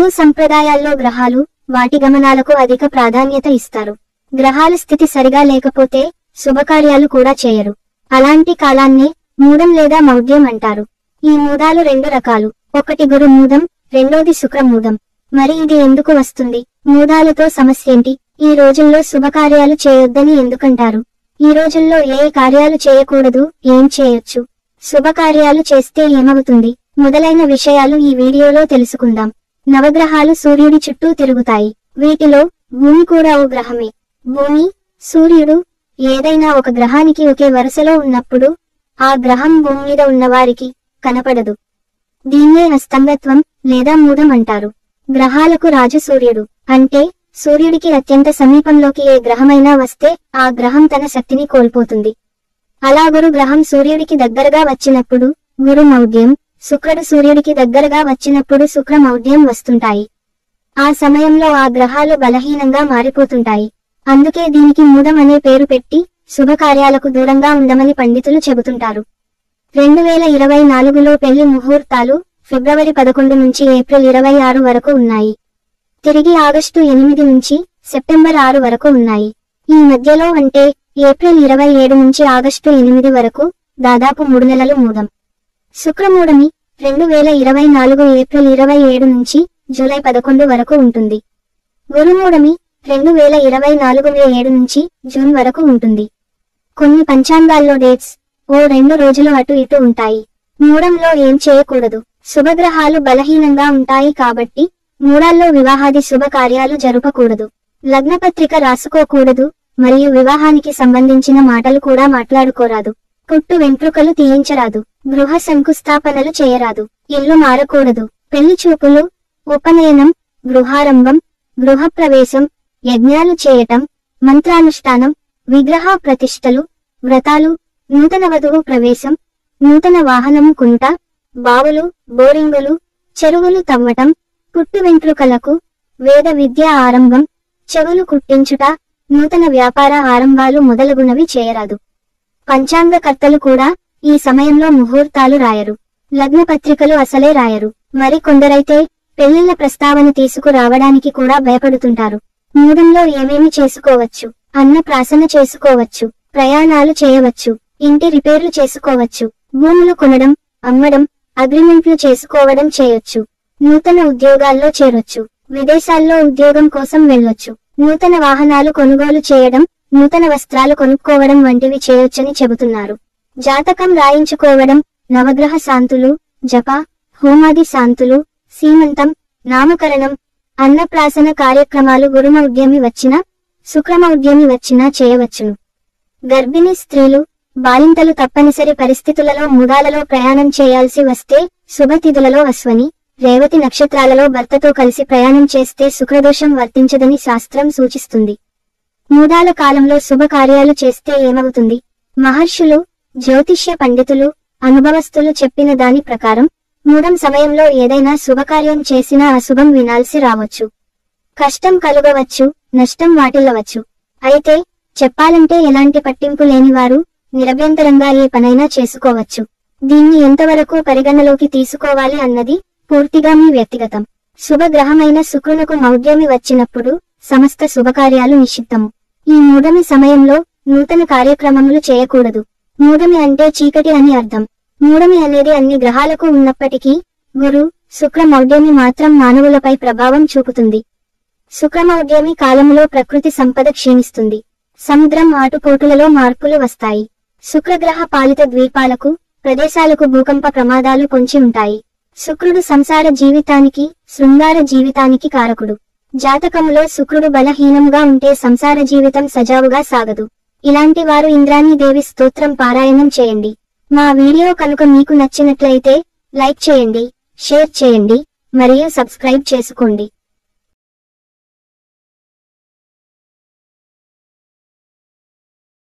హిందూ సంప్రదాయాల్లో గ్రహాలు వాటి గమనాలకు అధిక ప్రాధాన్యత ఇస్తారు. గ్రహాల స్థితి సరిగా లేకపోతే శుభకార్యాలు కూడా చేయరు. అలాంటి కాలాన్నే మూడం లేదా మౌఢ్యం అంటారు. ఈ మూడాలు రెండు రకాలు. ఒకటి గురు మూడం, రెండోది శుక్ర మూడం. మరి ఇది ఎందుకు వస్తుంది? మూడాలతో సమస్యేంటి? ఈ రోజుల్లో శుభకార్యాలు చేయొద్దని ఎందుకంటారు? ఈ రోజుల్లో ఏ కార్యాలు చేయకూడదు, ఏం చేయొచ్చు? శుభకార్యాలు చేస్తే ఏమవుతుంది? మొదలైన విషయాలు ఈ వీడియోలో తెలుసుకుందాం. నవగ్రహాలు సూర్యుడి చుట్టూ తిరుగుతాయి. వీటిలో భూమి కూడా ఓ గ్రహమే. భూమి, సూర్యుడు ఏదైనా ఒక గ్రహానికి ఒకే వరుసలో ఉన్నప్పుడు ఆ గ్రహం భూమి మీద ఉన్నవారికి కనపడదు. దీన్నే అస్తంగత్వం లేదా మూఢం అంటారు. గ్రహాలకు రాజు సూర్యుడు. అంటే సూర్యుడికి అత్యంత సమీపంలోకి ఏ గ్రహమైనా వస్తే ఆ గ్రహం తన శక్తిని కోల్పోతుంది. అలా గురు గ్రహం సూర్యుడికి దగ్గరగా వచ్చినప్పుడు గురు మౌఢ్యం, శుక్రుడు సూర్యుడికి దగ్గరగా వచ్చినప్పుడు శుక్ర మౌఢ్యం వస్తుంటాయి. ఆ సమయంలో ఆ గ్రహాలు బలహీనంగా మారిపోతుంటాయి. అందుకే దీనికి మూఢం అనే పేరు పెట్టి శుభకార్యాలకు దూరంగా ఉండమని పండితులు చెబుతుంటారు. 2024లో పెళ్లి ముహూర్తాలు ఫిబ్రవరి 11 నుంచి ఏప్రిల్ 26 వరకు ఉన్నాయి. తిరిగి ఆగస్టు 8 నుంచి సెప్టెంబర్ 6 వరకు ఉన్నాయి. ఈ మధ్యలో అంటే ఏప్రిల్ 27 నుంచి ఆగస్టు 8 వరకు దాదాపు 3 నెలలు మూఢం. శుక్రమూఢమి 2024 ఏప్రిల్ 27 నుంచి జూలై 11 వరకు ఉంటుంది. గురుమూఢమి 2024 మే 7 నుంచి జూన్ వరకు ఉంటుంది. కొన్ని పంచాంగాల్లో డేట్స్ ఓ 2 రోజులు అటు ఇటు ఉంటాయి. మూఢంలో ఏం చేయకూడదు? శుభగ్రహాలు బలహీనంగా ఉంటాయి కాబట్టి మూఢాల్లో వివాహాది శుభకార్యాలు జరపకూడదు. లగ్నపత్రిక రాసుకోకూడదు మరియు వివాహానికి సంబంధించిన మాటలు కూడా మాట్లాడుకోరాదు. పుట్టు వెంట్రుకలు తీయించరాదు. గృహ శంకుస్థాపనలు చేయరాదు. ఇల్లు మారకూడదు. పెళ్లి చూపులు, ఉపనయనం, గృహారంభం, గృహప్రవేశం, యజ్ఞాలు చేయటం, మంత్రానుష్ఠానం, విగ్రహ ప్రతిష్టలు, వ్రతాలు, నూతన వధువు ప్రవేశం, నూతన వాహనము కుంట, బావులు, బోరింగులు, చెరువులు తవ్వటం, పుట్టు వెంట్రుకలకు, వేద విద్య ఆరంభం, చెవులు కుట్టించుట, నూతన వ్యాపార ఆరంభాలు మొదలగునవి చేయరాదు. పంచాంగకర్తలు కూడా ఈ సమయంలో ముహూర్తాలు రాయరు. లగ్న పత్రికలు అసలే రాయరు. మరి కొందరైతే పెళ్లిళ్ల ప్రస్తావన తీసుకురావడానికి కూడా భయపడుతుంటారు. మూఢంలో ఏమేమి చేసుకోవచ్చు? అన్నప్రాసన చేసుకోవచ్చు, ప్రయాణాలు చేయవచ్చు, ఇంటి రిపేర్లు చేసుకోవచ్చు, భూములు కొనడం, అమ్మడం, అగ్రిమెంట్లు చేసుకోవడం చేయొచ్చు, నూతన ఉద్యోగాల్లో చేరొచ్చు, విదేశాల్లో ఉద్యోగం కోసం వెళ్ళొచ్చు, నూతన వాహనాలు కొనుగోలు చేయడం, నూతన వస్త్రాలు కొనుక్కోవడం వంటివి చేయొచ్చని చెబుతున్నారు. జాతకం రాయించుకోవడం, నవగ్రహ శాంతులు, జప, హోమాది శాంతులు, సీమంతం, నామకరణం, అన్నప్రాసన కార్యక్రమాలు గురుమౌఢ్యమి వచ్చినా శుక్రమౌఢ్యమి వచ్చినా చేయవచ్చును. గర్భిణీ స్త్రీలు, బాలింతలు తప్పనిసరి పరిస్థితులలో మూఢాలలో ప్రయాణం చేయాల్సి వస్తే శుభతిథులలో అశ్వని, రేవతి నక్షత్రాలలో భర్తతో కలిసి ప్రయాణం చేస్తే శుక్రదోషం వర్తించదని శాస్త్రం సూచిస్తుంది. మూఢాల కాలంలో శుభకార్యాలు చేస్తే ఏమవుతుంది? మహర్షులు, జ్యోతిష్య పండితులు, అనుభవస్తులు చెప్పిన దాని ప్రకారం మూఢం సమయంలో ఏదైనా శుభకార్యం చేసినా అశుభం వినాల్సి రావచ్చు. కష్టం కలుగవచ్చు, నష్టం వాటిల్లవచ్చు. అయితే చెప్పాలంటే ఎలాంటి పట్టింపు లేనివారు నిరభ్యంతరంగా ఏ పనైనా చేసుకోవచ్చు. దీన్ని ఎంతవరకు పరిగణలోకి తీసుకోవాలి అన్నది పూర్తిగా మీ వ్యక్తిగతం. శుభగ్రహమైన శుక్రునకు మౌఢ్యమి వచ్చినప్పుడు సమస్త శుభకార్యాలు నిషిద్ధము. ఈ మూఢమి సమయంలో నూతన కార్యక్రమములు చేయకూడదు. మూఢమి అంటే చీకటి అని అర్థం. మూఢమి అనేది అన్ని గ్రహాలకు ఉన్నప్పటికీ గురు, శుక్ర మౌఢ్యమి మాత్రం మానవులపై ప్రభావం చూపుతుంది. శుక్రమౌఢ్యమి కాలములో ప్రకృతి సంపద క్షీణిస్తుంది. సముద్రం ఆటుపోటులలో మార్పులు వస్తాయి. శుక్రగ్రహ పాలిత ద్వీపాలకు, ప్రదేశాలకు భూకంప ప్రమాదాలు పొంచి ఉంటాయి. శుక్రుడు సంసార జీవితానికి, శృంగార జీవితానికి కారకుడు. జాతకములో శుక్రుడు బలహీనంగా ఉంటే సంసార జీవితం సజావుగా సాగదు. ఇలాంటి వారు ఇంద్రాణీ దేవి స్తోత్రం పారాయణం చేయండి. మా వీడియో కనుక మీకు నచ్చినట్లయితే లైక్ చేయండి, షేర్ చేయండి మరియు సబ్స్క్రైబ్ చేసుకోండి.